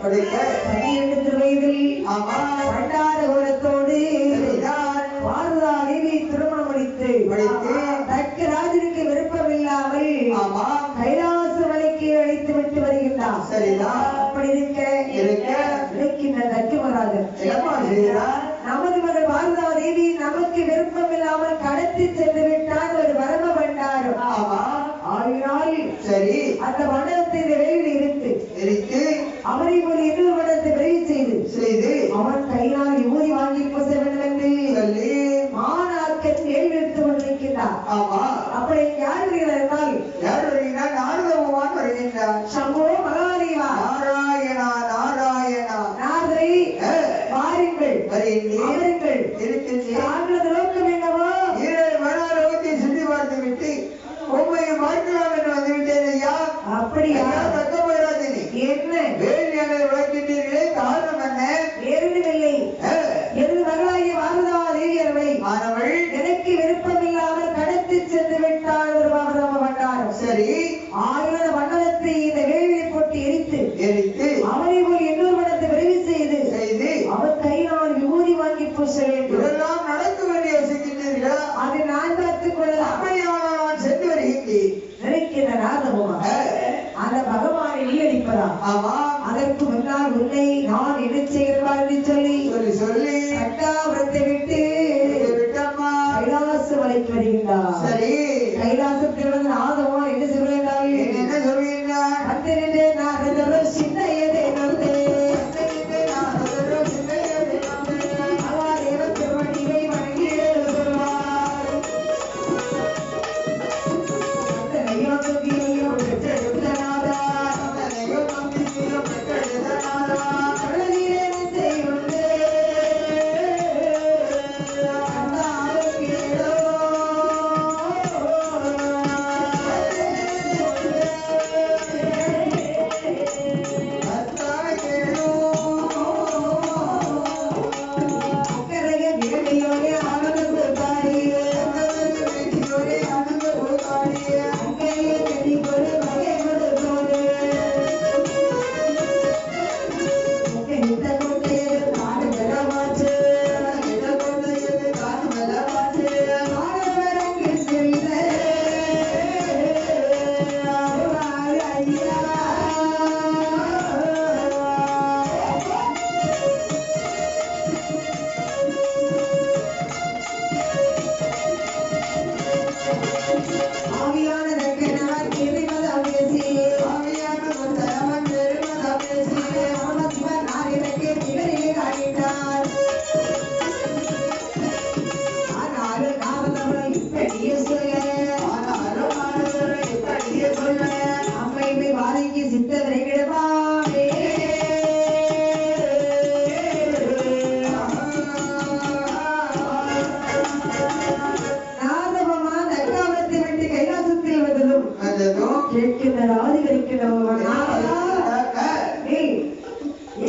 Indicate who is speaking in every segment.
Speaker 1: படைக்க 12 வயதில் பண்டார ஓரத்தோடு படித்து தக்கராஜனுக்கு விருப்பம் இல்லாமல் கைலாச மலைக்கு அழைத்து விட்டு வருகின்றார். சரிதான். அப்படி இருக்கின்ற தக்கராஜன் நமது மகள் பாரதா தேவி நமக்கு விருப்பம் இல்லாமல் கடத்தி சென்று விட்டார் ஒரு வரம பண்டாரம். ஆகினால் சரி அந்த மண்டலத்தை இந்த வேலையில் இருக்கு அவரை ஒரு இன்னொரு மண்டலத்தை விரைவு செய்து அவன் கையால் விபூதி வாங்கி பூச வேண்டும் என்று சொல்லி மாணாக்கன் கேள்வி எடுத்துக் கொண்டிருக்கின்றார். அப்படி யார் வருகிறார்? நாரத பகவான் வருகின்றார். சம்போ மகாதேவா நாராயணா நாராயணா நாரதை வாருங்கள் வருங்கள் இருக்கின்ற நோக்கம் என்னவோ மனோலோகத்தை சுற்றி பார்த்து விட்டு உண்மையை பார்க்கலாம் என்று வந்துவிட்டேன் ஐயா. அப்படியா? என்ன வேலையான விளக்கின்றீர்களே, காரணம் என்ன? ஏறவில்லை. எனது மகளாகிய பாரதா தேவி அவள் எனக்கு விருப்பம் இல்லாமல் கடத்தி சென்று விட்டாள் ஒரு பாரதம பண்டாரம். சரி. ஆயிர மண்டலத்தை இந்த வேலையை போட்டு எரித்து அவனை போல் இன்னொரு மண்டலத்தை விரைவு செய்து அவன் கையினால் விபூதி வாங்கி பூச வேண்டும். இதெல்லாம் நடக்க வேண்டிய யோசிக்கின்றீர்களா? அதை நான் பார்த்துக் கொள்ளலாம். அப்படியான நான் சென்று வருகின்றேன் நினைக்கிற நாதமும் அந்த பகவானை நீடிப்பதா? அதற்கு முன்னால் உன்னை நான் என்ன செய்கிறார் என்று சொல்லி சட்டாபுரத்தை விட்டு கைலாச மலைக்கு வருகின்றார். சரி. கைலாசத்தில் வந்து நாதமா என்ன சொல்கிறார்? என்ன சொல்கிறார்? வந்திருந்தே நான் சின்ன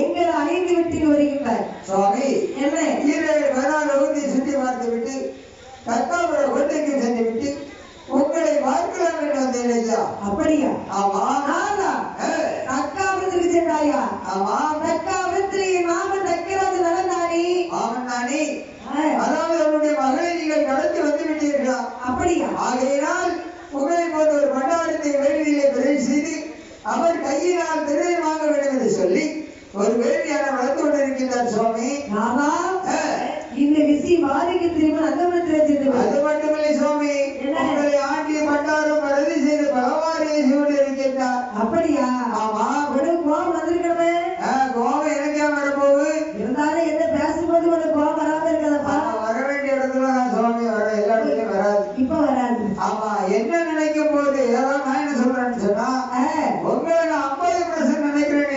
Speaker 1: எங்கள் ஐந்து வீட்டில் வருகின்றார் சுவாமி. என்ன சுற்றி பார்த்து விட்டு தக்காபுர கோட்டைக்கு சென்று விட்டு உங்களை பார்க்கலாம் என்று வந்தேன் ஐயா. அப்படியா? ஆமா. தக்காபுரத்துக்கு சென்றாயா? ஆமா. தக்காபுரத்தில் என் மாமன் தக்கராஜன் நடந்தானே. மாமன் தானே. அதாவது அவருடைய மகளை நீங்கள் கடத்தி வந்து விட்டீர்களா? அப்படியா? ஆகையினால் உங்களை போன்ற ஒரு பண்டாரத்தை வேள்வியிலே பதிவு செய்து அவர் கையினால் திருவை வாங்க வேண்டும் என்று சொல்லி ஒரு வேள்வியான வளர்த்து கொண்டிருக்கின்றார் சுவாமி. இந்த விஷயம் வாரிக்கு திரும்ப அது மட்டுமில்லை சுவாமி, உங்களை ஆண்டிய பண்டாரம் வருதி செய்து பகவானை செய்து இருக்கின்றார். அப்படியா? ஆமா. உனக்கு கோபம் வந்திருக்கணுமே. கோபம் எனக்கே வரப்போகுது. இருந்தாலும் என்ன பேசும்போது உனக்கு கோபம் வராம இருக்காதப்பா. வர வேண்டிய இடத்துல நான் சுவாமி வர எல்லா இடத்துலயும் வராது. இப்ப வராது. ஆமா. என்ன நினைக்கும் போது ஏதாவது நான் என்ன சொல்றேன்னு சொன்னா, உங்களை நான் 50% நினைக்கிறேன்,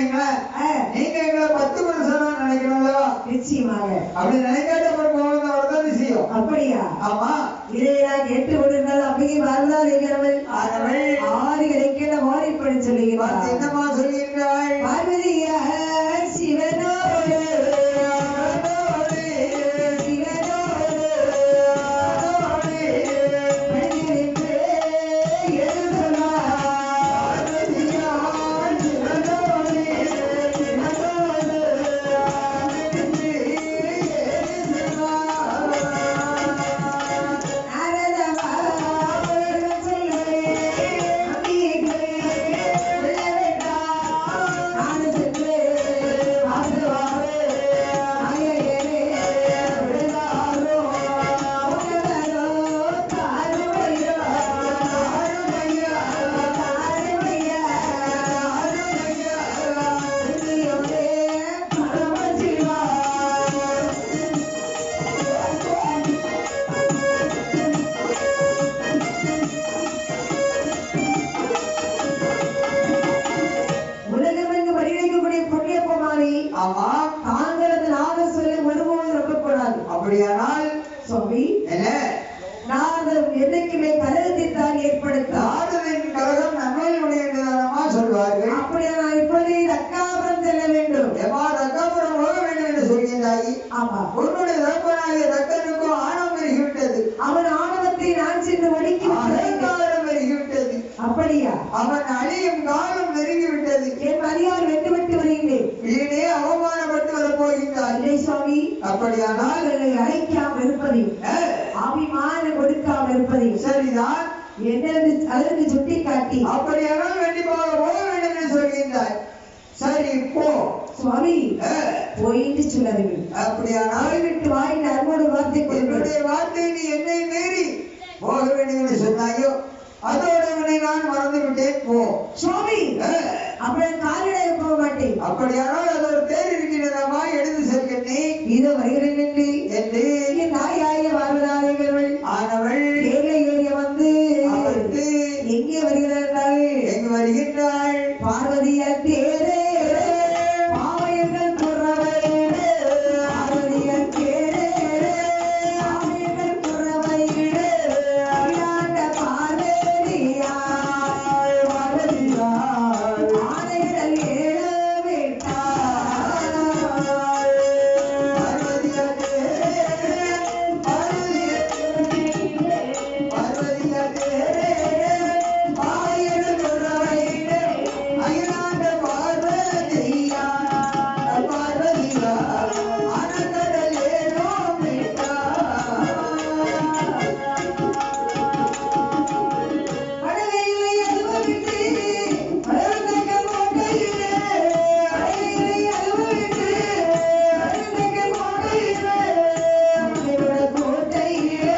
Speaker 1: நீங்க எங்களை 10% நினைக்கணும்ல. நிச்சயமாக அப்படி நினைக்காத வரதான் விஷயம். அப்படியா? ஆமா. இதையெல்லாம் கேட்டு விடுங்கள். அப்படியே வரலாறு இருக்கிறவள் ஆறு கிடைக்கிற வாரிப்படி சொல்லுகிறார். என்னமா சொல்லுகிறாள்? பார்வதியா சிவனோடு நாரத
Speaker 2: அப்படியானால்
Speaker 1: சுவாமி
Speaker 2: என்ன
Speaker 1: நான் என்னைக்குமே கலகத்தை தான் ஏற்படுத்த
Speaker 2: ஆடுவின் கலகம் நன்மையுடைய சொல்வார்கள்.
Speaker 1: அப்படியா நான் இப்பொழுது தக்காபுரம் செல்ல வேண்டும்.
Speaker 2: தக்காபுரம் போக வேண்டும் என்று சொல்கின்றாய்.
Speaker 1: ஆமா,
Speaker 2: உன்னுடைய தகப்பனாகிய தக்கனுக்கும் ஆணவம் பெருகிவிட்டது.
Speaker 1: அவன் ஆணவத்தை நான் சென்று ஒடுக்கி
Speaker 2: அகங்காரம் பெருகிவிட்டது.
Speaker 1: அப்படியா?
Speaker 2: அவன் அழியும் காலம் நெருங்கிவிட்டது.
Speaker 1: என் மரியாதை வெட்டு விட்டு வருகிறேன்.
Speaker 2: வீணே அவமானப்பட்டு வரப் போகின்றார்.
Speaker 1: இல்லை சுவாமி,
Speaker 2: அப்படியானால்
Speaker 1: அழைக்காமல் இருப்பதையும் அபிமானம் கொடுக்காமல் இருப்பதையும்
Speaker 2: சரிதான்
Speaker 1: என்னென்று அதற்கு சுட்டி காட்டி
Speaker 2: அப்படியானால் கண்டிப்பாக போக வேண்டும் என்று சொல்கின்றார். சரி போ
Speaker 1: சுவாமி, போயிட்டு சொல்லாதீர்கள்.
Speaker 2: அப்படியானால்
Speaker 1: விட்டு வாய் அன்போடு வார்த்தை
Speaker 2: என்னுடைய வார்த்தை நீ என்னை மீறி போக வேண்டும் என்று சொன்னாயோ அதோட நான் மறந்து விட்டேன். போ
Speaker 1: சுவாமி, அப்புறம் கால்நடை போக மாட்டேன்.
Speaker 2: அப்படியானால் அது ஒரு பேர் இருக்கிறதா எடுத்து செல்கின்றேன்.
Speaker 1: இதோ வருகிறேன்
Speaker 2: என்று
Speaker 1: என் தாயாய வாழ்வதார்கள்
Speaker 2: ஆனவள்
Speaker 1: ஏறிய வந்து எங்கே வருகிறார்கள்?
Speaker 2: எங்கு வருகின்றாள்?
Speaker 1: பார்வதியார் தேரே பாவையர்கள் குறவையிடு, பார்வதியார் தேரே பாவையர்கள் குறவையிடு, அகிலாண்ட பார்வதியார் பார்வதியார் ஆனைகள் ஏழவிட்டார். பார்வதியார் தேரே பார்வதியார் தேரே பாவையர்கள் குறவையிடு, அகிலாண்ட பார்வதியார் பார்வதியார் ஆனைகள் ஏழவிட்டார். அழகையிலே அனுபவித்து அழகுதக்க கோட்டையிலே, அழகையிலே அனுபவித்து அழகுதக்க கோட்டையிலே, அழகுதக்க கோட்டையிலே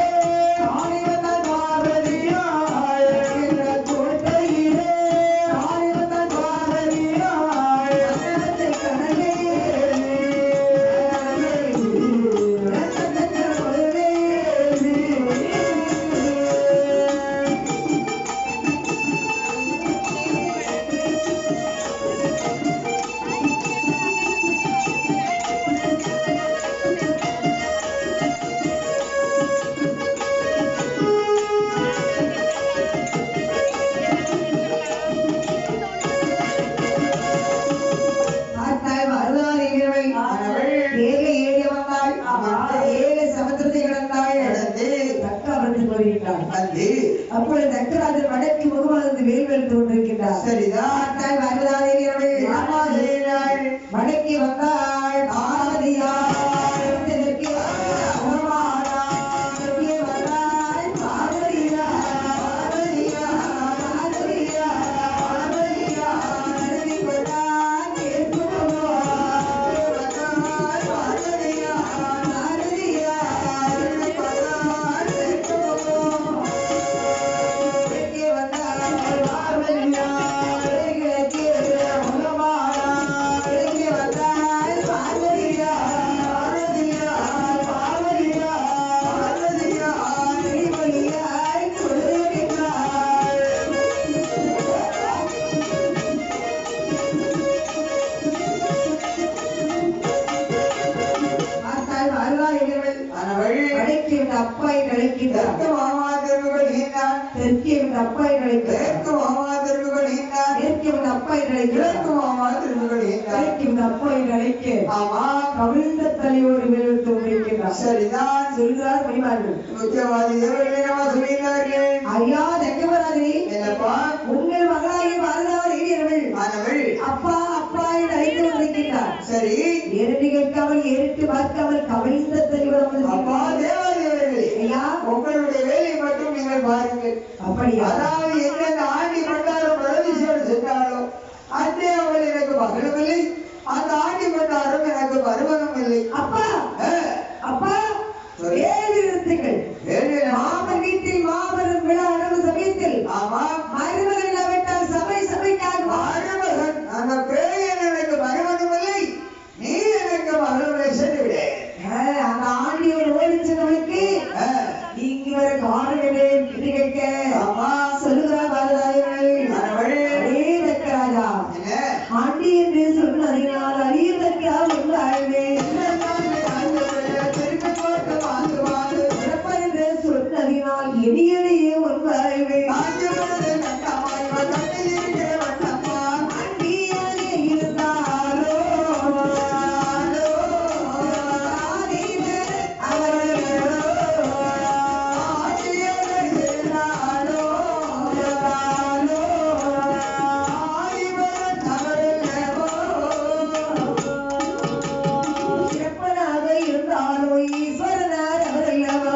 Speaker 1: ஆணை வந்தால் பார்வதியார், அழகுதக்க கோட்டையிலே ஆணை வந்தால் பார்வதியார், அழகத்தை கனலே ரத்தத்தக்க கொள்வே. பார்த்தாய் வருவார்கள். ஏழை ஏழை வந்தாள். ஏழை சமுத்திரத்தை கடந்தாள். தக்காபுரத்துக்கு வருகின்றாள். அப்பொழுது தக்கராஜர் வடக்கு முகமாக வேல்வேல் தோன்றிருக்கின்றார்.
Speaker 2: சரிதான்
Speaker 1: பார்த்தாய் வருவார்கள். வடக்கே வந்தாள் பார்வதியார். தெற்கே வந்தாள். தெற்கே வந்தாள் பார்வதியார். பார்வதியார் பார்வதியார் அருகே கொண்டார் கேட்பு வந்தாள். பார்வதியார் பார்வதியார் அருகே கொண்டார் கேட்பு. தெற்கே வந்தாள் பார்வதியார். கிழக்கே முகமானாள். கிழக்கே வந்தாள் பார்வதியார். பார்வதியார் பார்வதியார் இடிமொழியாய் கொடுக்கின்றாள். பார்த்தால் வருவார்கள். வடக்கே வந்த அப்பாய் நினைக்கின்றார். தெற்கே வந்த அப்பாய் நினைக்கிறார். தெற்கே வந்த அப்பாய் நினைக்கிறார். தெற்கே வந்த அப்பாய் நினைக்க கவிழ்ந்த தலையோடு வேறு தோன்றிருக்கின்றார்.
Speaker 2: சரிதான்
Speaker 1: சொல்கிறார் மணிமார்கள். ஐயா தங்கவராஜி,
Speaker 2: என்னப்பா
Speaker 1: உங்கள் மகளாகிய பாரதாவர் ஏறியவர்கள்
Speaker 2: ஆனவள்
Speaker 1: அப்பா அப்பா என்று அழைத்து வந்திருக்கின்றார்.
Speaker 2: சரி
Speaker 1: ஏறிட்டு கேட்காமல் ஏறிட்டு பார்க்காமல் கவிழ்ந்த தலையோடு
Speaker 2: அப்பா தேவாதேவர்களே,
Speaker 1: ஐயா
Speaker 2: உங்களுடைய வேலையை மட்டும் நீங்கள் பாருங்கள்.
Speaker 1: அப்படியா?
Speaker 2: அதாவது எந்தெந்த ஆண்டி பண்டாரம் பிரதேசோடு சென்றாலோ அன்றே அவள் எனக்கு மகளும் இல்லை, அந்த ஆண்டி பண்டாரம் எனக்கு மருமகனும் இல்லை.
Speaker 1: அப்பா அப்பா ஏழு நிறுத்துங்கள். மாமன் வீட்டில் மாபெரும் விழா நடவு சமயத்தில்
Speaker 2: ஆமா
Speaker 1: மருமகன் இல்லாவிட்டால் சபை சபைக்காக
Speaker 2: மருமகன் அந்த பேயன் எனக்கு மருமகனும் இல்லை, நீ எனக்கு மகளும் சென்று விட.
Speaker 1: அந்த ஆண்டியோடு ஓடி சென்றவனுக்கு நீங்க வர காரணம் என்ன கேட்க
Speaker 2: ஆமா
Speaker 1: சொல்லு ஈஸ்வரனார் அவரல்லவா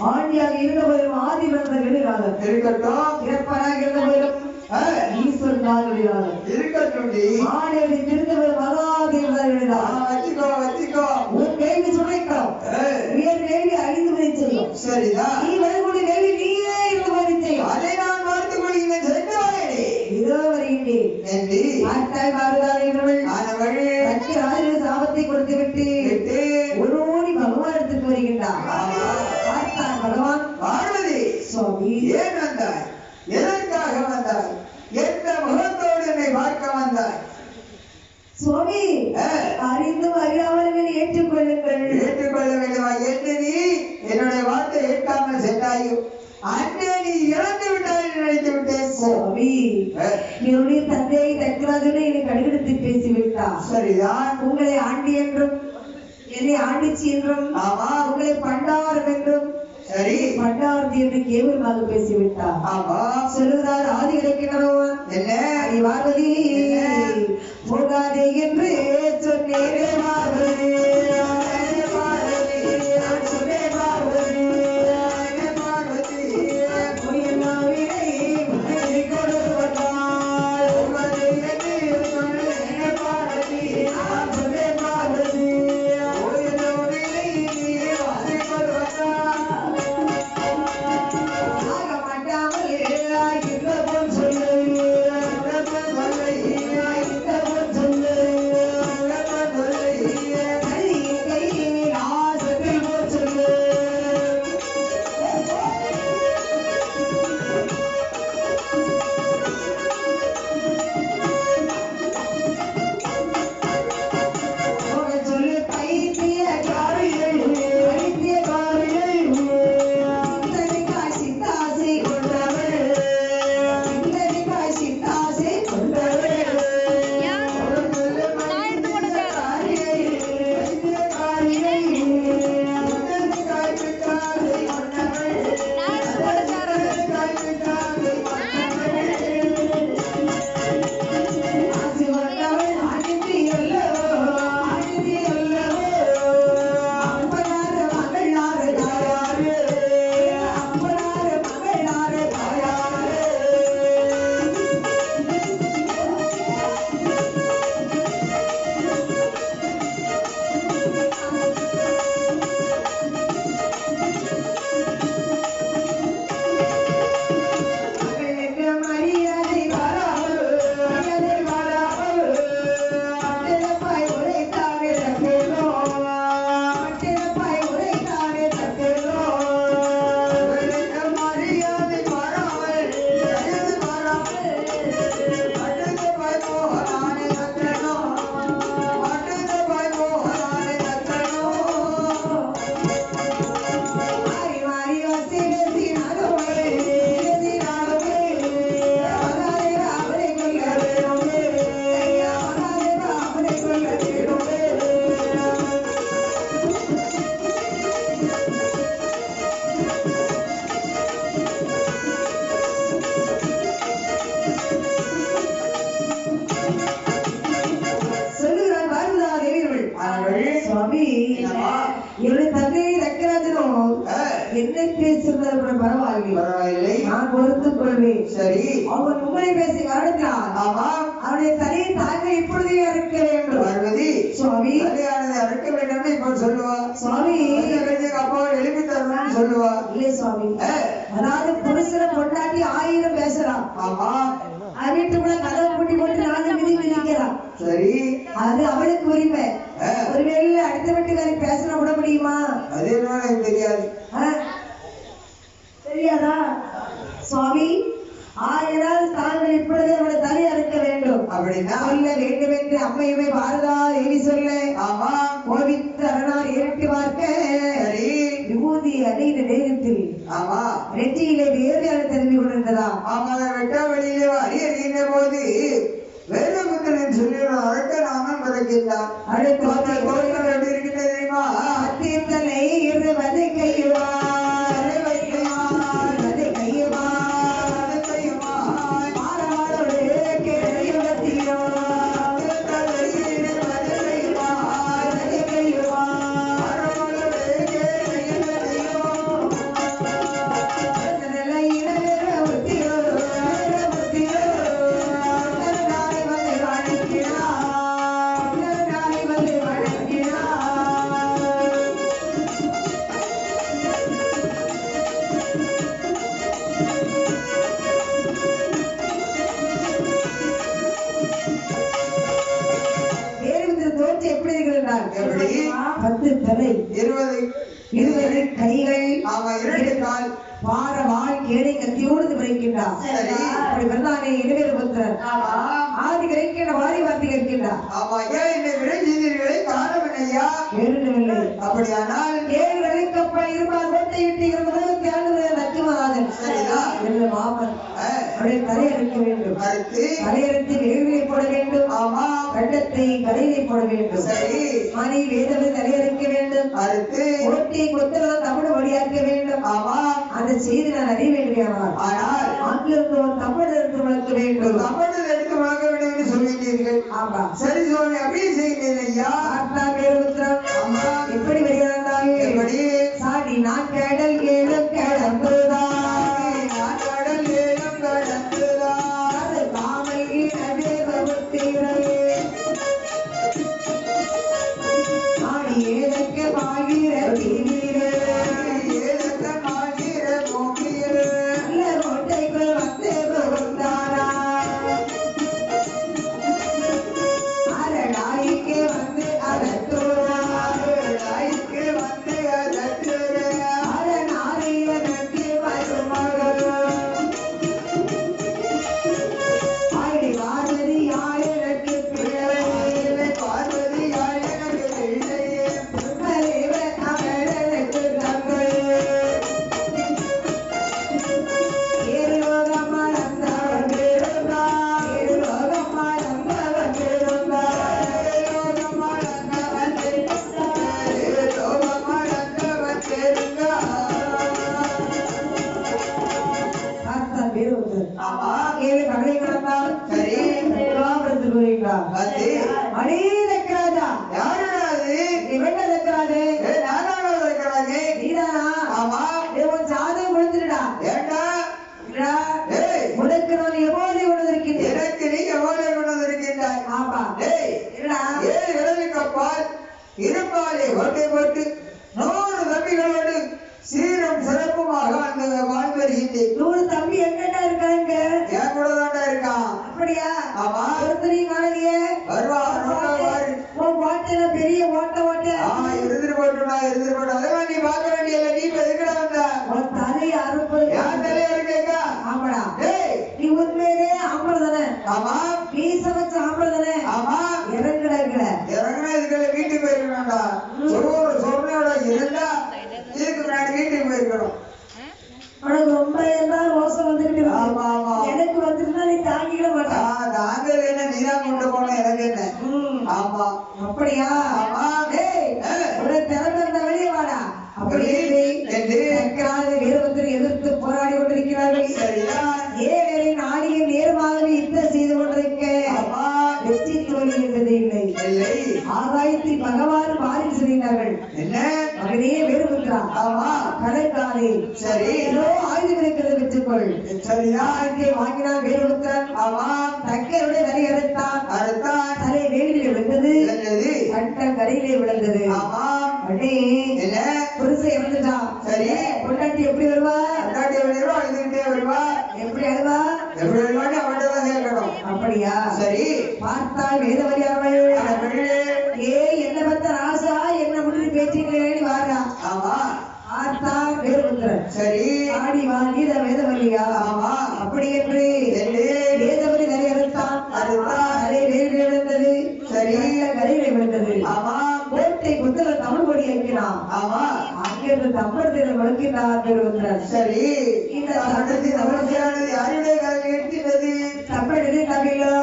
Speaker 1: ஆண்டியாக இருந்தவரும் ஆதி பிறந்தவர்கள் இருக்கட்டும் இறப்பராக இருந்தவரும் ஈஸ்வரனாக இருக்கட்டும் ஆடையை திருந்தவர் மகாதேவர்கள் வச்சுக்கோ உன் கேள்வி சுமைக்கிறோம் உயர் கேள்வி அழிந்து வரை செய்யும் சரிதான் நீ வரக்கூடிய கேள்வி நீயே இருந்து வரை செய்யும் அதை நான் பார்த்துக் கொள்கிறேன் சென்றாயே இதோ வருகின்றேன் பார்த்தாய் மாறுதாள் சக்திராஜனுக்கு சாபத்தை கொடுத்து விட்டு ஒருவோடி பகவானத்துக்கு வருகின்றார் பார்த்தான் பகவான் பார்வதி சுவாமி ஏன் வந்தாய் எதற்காக வந்தாய் எந்த முகத்தோடு என்னை பார்க்க வந்தாய் சுவாமி அறிந்தும் அறியாமல் ஏற்றுக்கொள்ளுங்கள் ஏற்றுக்கொள்ள வேண்டுமா என்று நீ என்னுடைய வார்த்தை ஏற்காமல் சென்றாயோ அன்றே நீ இறந்து விட்டாய் நினைத்து விட்டேன் சுவாமி என்னுடைய தந்தையை தக்கராஜனை என்னை கடுகெடுத்து பேசிவிட்டார் சரிதான் உங்களை ஆண்டி என்றும் என்னை ஆண்டிச்சி என்றும் ஆமா உங்களை பண்டாரம் என்றும் சரி பண்டாரதி என்று கேவலமாக பேசிவிட்டார் ஆமா சொல்லுகிறார் ஆதி இலக்கினவன் என்ன நீ பார்வதி போகாதே என்று சொன்னேன் பார்வதி என்ன பேசுறது பரவாயில்லை நான் பொறுத்துக் கொள்வேன் சரி அவன் உங்களை பேசி வருகிறான் ஆமா அவனுடைய தலையை தாங்க இப்பொழுதே அறுக்க வேண்டும் பார்வதி சுவாமி தலையானதை அறுக்க வேண்டும் இப்ப சொல்லுவா சுவாமி அப்பா எழுப்பி தரணும்னு சொல்லுவா இல்லை சுவாமி அதாவது புருஷனை பொண்டாட்டி 1000 பேசலாம் ஆமா வீட்டுக்குள்ள கதவை பூட்டி போட்டு 4 மிதி மிதிக்கலாம் சரி அது அவளுக்கு உரிமை ஒருவேளை அடுத்த வீட்டுக்காரி பேசலாம் விட முடியுமா அது என்ன தெரியாது தெரியாதா சுவாமி ஆயிரம் தாங்கள் இப்பொழுதே அவளை தலை அறுக்க வேண்டும் அப்படின்னா சொல்ல வேண்டும் என்று அம்மையுமே பாரதா தேவி சொல்ல ஆமா கோவித்தரணா பெருமாள் ஏறிட்டு பார்க்க விபூதி அணிந்த நேரத்தில் நெற்றியிலே வேறு தெரிந்து கொண்டிருந்ததா
Speaker 2: வெட்ட வழியிலே அடி அறிகின்ற போது வேதபுத்திரன் சொல்லி அழைக்க நாமம் பிறக்கின்றார். அடுத்த கோயில்கள் எப்படி இருக்கின்றது தெரியுமா?
Speaker 1: தீர்த்தனை இருவது கையுமா கைகள் பாரவாள் கேடை கத்தியோடு விரைக்கின்றார். ஆதி கிடைக்கின்ற வாரி வார்த்தை இருக்கின்றார்.
Speaker 2: அப்படியானால்
Speaker 1: ஏழு கப்பல் இருப்பால் கோட்டை விட்டு லட்சுமராஜன் மாமன் தலையறுக்க வேண்டும். தலையறுத்து வேள்வியை போட வேண்டும். கண்டத்தை கலையை போட வேண்டும். மணி வேதவை தலையறுக்க வேண்டும். கோட்டை கொத்தளம் தமிழ் வழியாக்க வேண்டும். அந்த செய்தி நான் அறிய வேண்டியவர். ஆனால் ஆங்கிலத்தில் ஒரு தமிழ் எடுத்து வளர்க்க வேண்டும்.
Speaker 2: தமிழ் எடுத்து வளர்க்க வேண்டும் என்று சொல்லிட்டீர்கள்.
Speaker 1: ஆமா
Speaker 2: சரி சுவாமி, அப்படியே செய்கிறேன் ஐயா.
Speaker 1: எப்படி வருகிறார்கள்?
Speaker 2: எப்படி
Speaker 1: சாடி நான் கடல் ஏழும் கடம்புதான்
Speaker 2: கடல் ஏழும் கடம்புதான்
Speaker 1: அது காமல் ஈரவே வகுத்தீரே ஆடி ஏதற்கு மாகிற தீரே
Speaker 2: ஏதற்கு மாகிற மோகியர்
Speaker 1: நல்ல கோட்டைக்குள் வந்து புகுந்தாரா அரடாய்க்கு வந்து அகத்தூரா
Speaker 2: அரடாய்க்கு வந்து அகத்தூரா
Speaker 1: அரணாரியனுக்கு மருமகள் ஆடி பார்வதி ஆயனுக்கு பிள்ளை
Speaker 2: பார்வதி ஆயனுக்கு பிள்ளையே
Speaker 1: தலைவர் அவர்களுக்கு தங்கள் ஏலோகம் மறந்தவர் இருந்தார் ஏலோகம் மறந்தவர் இருந்தார்
Speaker 2: லோகம் மறந்தவன் தெரிந்தார் லோகம் மறந்தவன் தெரிந்தார்.
Speaker 1: பார்த்தார் வேறு ஒருத்தர்
Speaker 2: ஆமா
Speaker 1: ஏழு கடலை கடந்தால்
Speaker 2: சரி
Speaker 1: ராமரத்தில் கூறுகிறார்
Speaker 2: வந்து
Speaker 1: அடே தக்கராஜா
Speaker 2: யாருடா அது?
Speaker 1: நீ வெட்ட தக்கராஜே
Speaker 2: நானாக இருக்கிறாங்க.
Speaker 1: நீதானா
Speaker 2: ஆமா
Speaker 1: உன் சாதம் கொடுத்துடா
Speaker 2: ஏண்டா ஏய்
Speaker 1: உனக்கு நான் எவ்வளவு உணர்ந்திருக்கிறேன்
Speaker 2: எனக்கு நீ எவ்வளவு கொண்டிருக்கின்றாய்?
Speaker 1: ஆமா
Speaker 2: ஏய்
Speaker 1: என்னடா
Speaker 2: ஏழு கடலுக்கு கப்பால் இருப்பாலே ஓட்டை போட்டு 100 தம்பிகளோடு சீரும் சிறப்புமாக அந்த வாழ்ந்து வருகின்றேன்.
Speaker 1: 100 தம்பி எங்கடா இருக்காங்க?
Speaker 2: என் கூட தாண்டா இருக்கான்.
Speaker 1: அப்படியா?
Speaker 2: ஆமா
Speaker 1: ஒருத்தரையும் காணலையே.
Speaker 2: வருவா வருவாரு.
Speaker 1: உன் வாட்டையில பெரிய ஓட்ட
Speaker 2: இருந்துட்டு போட்டுடா இருந்துட்டு போட்டு அதெல்லாம் நீ பார்க்க வேண்டியல. நீ இப்ப எதுக்கடா வந்த?
Speaker 1: உன் தலையை அறுப்பது
Speaker 2: யார் தலையா இருக்கேக்கா?
Speaker 1: ஆமாடா.
Speaker 2: ஏய்
Speaker 1: நீ உண்மையிலே ஆம்பளை தானே?
Speaker 2: ஆமா
Speaker 1: மீச வச்ச ஆம்பளை தானே?
Speaker 2: ஆமா
Speaker 1: இறங்குடா
Speaker 2: இறங்குனா இதுக்குள்ள வீட்டுக்கு போயிருக்கணும்டா. சொன்னோட இருந்தா இதுக்கு முன்னாடி வீட்டுக்கு போயிருக்கணும்.
Speaker 1: உனக்கு ரொம்ப இருந்தா ரோசம் வந்துகிட்டு இருக்கு.
Speaker 2: ஆமா ஆமா
Speaker 1: எனக்கு வந்துருந்தா நீ தாங்கிட மாட்டேன்.
Speaker 2: தாங்கல் என்ன நீதான் கொண்டு போன எனக்கு என்ன? ஆமா
Speaker 1: அப்படியா?
Speaker 2: ஆமா
Speaker 1: உனக்கு திறமை இருந்த வெளியே வாடா. அப்படி வீரபத்திரன் எதிர்த்து போராடி கொண்டிருக்கிறார்கள். ஏழரின் ஆடியின் நேர்மாகவே யுத்தம் செய்து கொண்டிருக்க வெற்றி தோல்வி என்பது இல்லை. ஆகாயத்தில் பகவான் மாறி சொல்கிறார்கள். மகனே வீரபத்ரா, கடற்காலே சரி ஆயுதம் இருக்கிறது பெற்றுக்கொள். ஆயுதத்தை வாங்கினான் வீரபத்ரன். தக்கருடைய தலை அறுத்தான். தலை வேலிலே விழுந்தது, கட்டம் கரையிலே விழுந்தது. அடே புருஷன் இறந்துட்டான். சரி பொண்டாட்டி எப்படி வருவா? பொண்டாட்டி அழுதுகிட்டே வருவா. எப்படி அழுவா? எப்படி வருவான்னு அவன்கிட்ட தான் கேட்கணும். அப்படியா? சரி பார்த்தால் வேதவரி அவள் என்ன பத்த ராசா என்ன முடிவு பேச்சுங்களே வாரா. ஆமா பார்த்தால் வீரபத்ரன். சரி ஆடி வா கீத வேதவல்லியா? ஆமா அப்படி என்று வேதவரி தலை அறுத்தான். தலை வேலிலே விழுந்தது. சரி கரையிலே விழுந்தது. ஆமா கோட்டை குத்தல தமிழ் கொடியை இயக்கினான்.
Speaker 2: ஆமா
Speaker 1: அங்கிருந்து தம்பரத்தில் முழக்கினார் பெருவந்தார்.
Speaker 2: சரி
Speaker 1: இந்த
Speaker 2: தமர்த்தியானது யாருடைய காலில் இருக்கிறது?
Speaker 1: தம்பரதி தமிழோ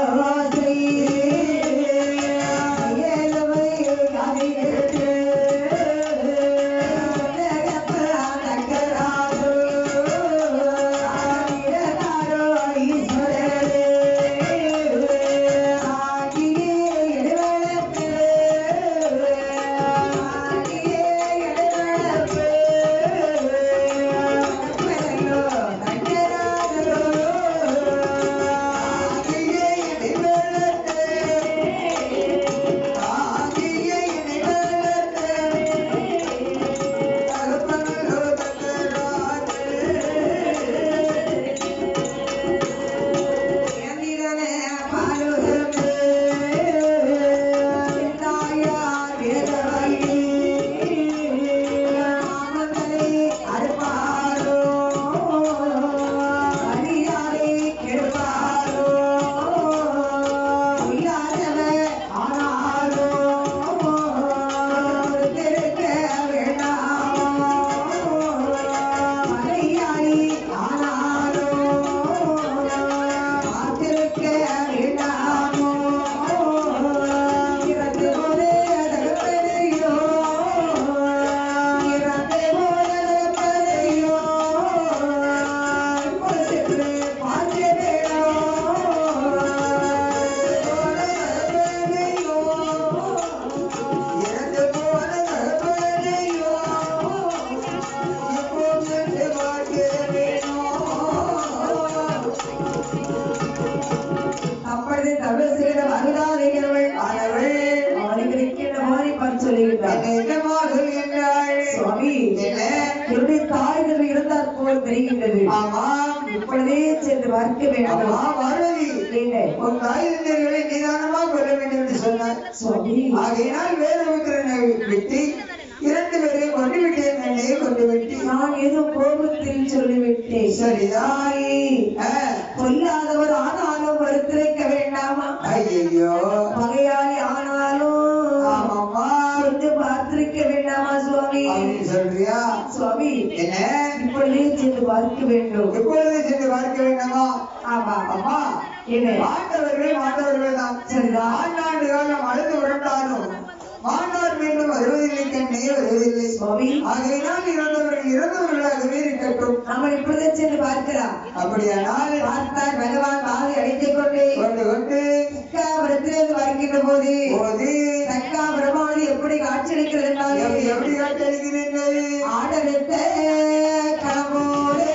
Speaker 1: இப்பொழுதே சென்று பார்க்க வேண்டும்.
Speaker 2: உன் தாய் தந்தையர்களை நிதானமாக கொள்ள வேண்டும் என்று சொன்னார் சுவாமி. ஆகையினால் வேதபுத்திரனை விட்டு 2 பேரை கொண்டு விட்டேன். என்னை கொண்டு விட்டு
Speaker 1: நான் ஏதோ கோபத்தில் சொல்லிவிட்டேன்.
Speaker 2: சரிதாய்
Speaker 1: பொல்லாதவர் ஆனாலும் வருத்திருக்க வேண்டாமா?
Speaker 2: ஐயோ
Speaker 1: பகையாளி ஆனாலும்
Speaker 2: ஆமாமா
Speaker 1: கொஞ்சம் பார்த்திருக்க வேண்டாமா சுவாமி?
Speaker 2: சொல்றியா
Speaker 1: சுவாமி?
Speaker 2: என்ன
Speaker 1: இப்பொழுதே சென்று பார்க்க வேண்டும்.
Speaker 2: இப்பொழுதே சென்று பார்க்க வேண்டாமா?
Speaker 1: ஆமா
Speaker 2: அம்மா மாண்டவர்கள் தான். சரிதான். ஆண்டாண்டு காலம் அழுது உரண்டாலும் மாண்டார் மீண்டும் வருவதில்லை, கண்ணே வருவதில்லை சுவாமி. ஆகையினால் இறந்தவர்களாகவே இருக்கட்டும்.
Speaker 1: நம்ம இப்பொழுதே சென்று பார்க்கலாம்.
Speaker 2: அப்படியானால்
Speaker 1: பார்த்தால் பகவான் காலை அழைத்துக் கொண்டு தக்காபுரத்திலிருந்து வருகின்ற போது தக்காபுரமானது எப்படி காட்சியளிக்கிறது என்றால்
Speaker 2: எப்படி காட்சியளிக்கிறது?
Speaker 1: ஆடலிட்ட கனவோடு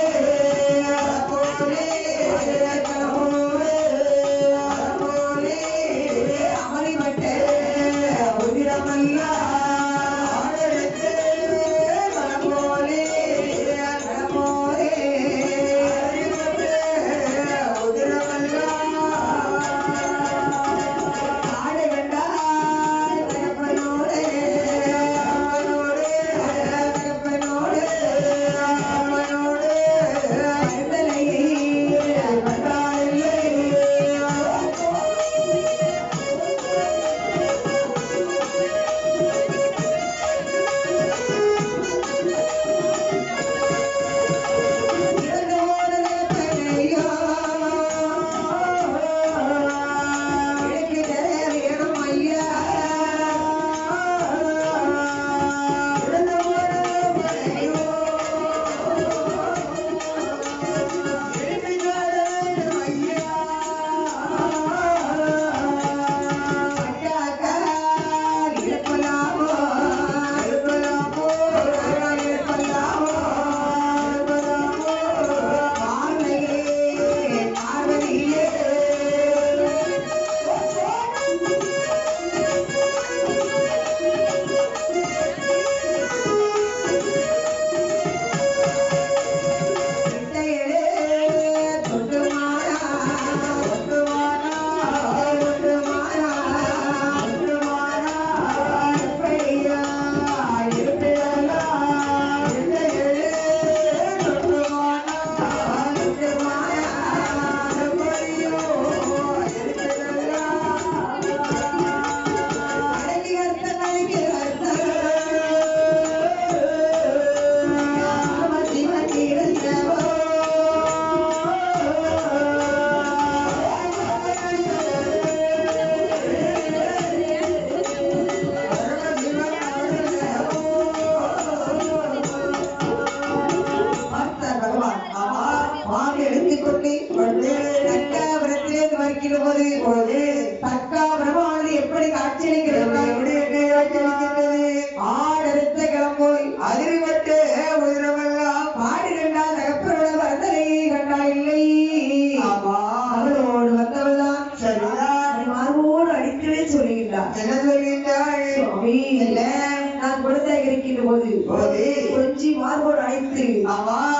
Speaker 1: கிடைக்கின்ற போது கொஞ்சி மார்போடு அழைத்து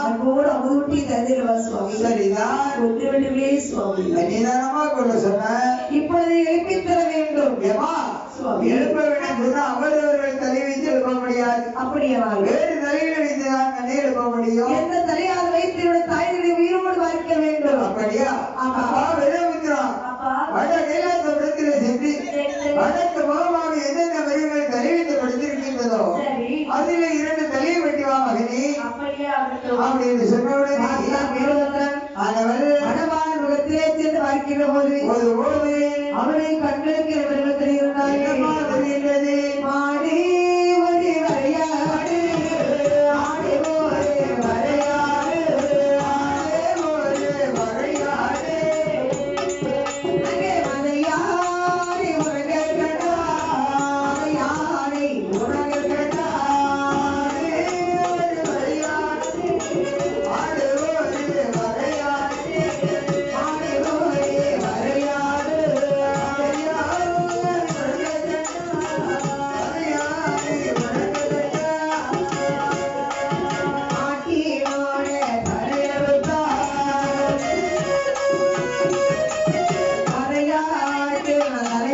Speaker 1: அன்போடு அமுதூட்டி தந்தையில சுவாமி. சரிதான். ஒன்று வேண்டுமே சுவாமி.
Speaker 2: நிதானமா கொள்ள சொன்ன.
Speaker 1: இப்பொழுது எழுப்பி தர வேண்டும்.
Speaker 2: எழுப்ப வேண்டும் சொன்னா அவரவர்கள் தலை வைத்து எழுப்ப முடியாது.
Speaker 1: அப்படியா?
Speaker 2: வேறு தலையில வைத்துதான் கண்ணை எழுப்ப முடியும்.
Speaker 1: எந்த தலையால் வைத்து தாய்களை உயிரோடு பார்க்க வேண்டும்.
Speaker 2: அப்படியா? அப்பா வேதமித்ரான் வட கைலாசபுரத்திலே சென்று வடக்கு முகமாக எந்தெந்த மிருகங்கள் தலை வைத்து படுத்திருக்கின்றதோ அதில் 2 தலையை வெட்டி வா மகனே அப்படின்னு சொன்னவுடனே
Speaker 1: வடவான முகத்திலே சென்று பார்க்கின்ற போது அவனை கண்களுக்கு தெரிகிறது. மாடி ஒரு வரையாடு ஆடி ஒரு வரையாடு ஆடி ஒரு வரையாடு அங்கே மலையாடி உறங்கள் கண்டா யானை உறங்கள் கண்டா ஒரு வரையாடு ஆடு ஒரு வரையாடு ஆடி ஒரு வரையாடு மறையாடு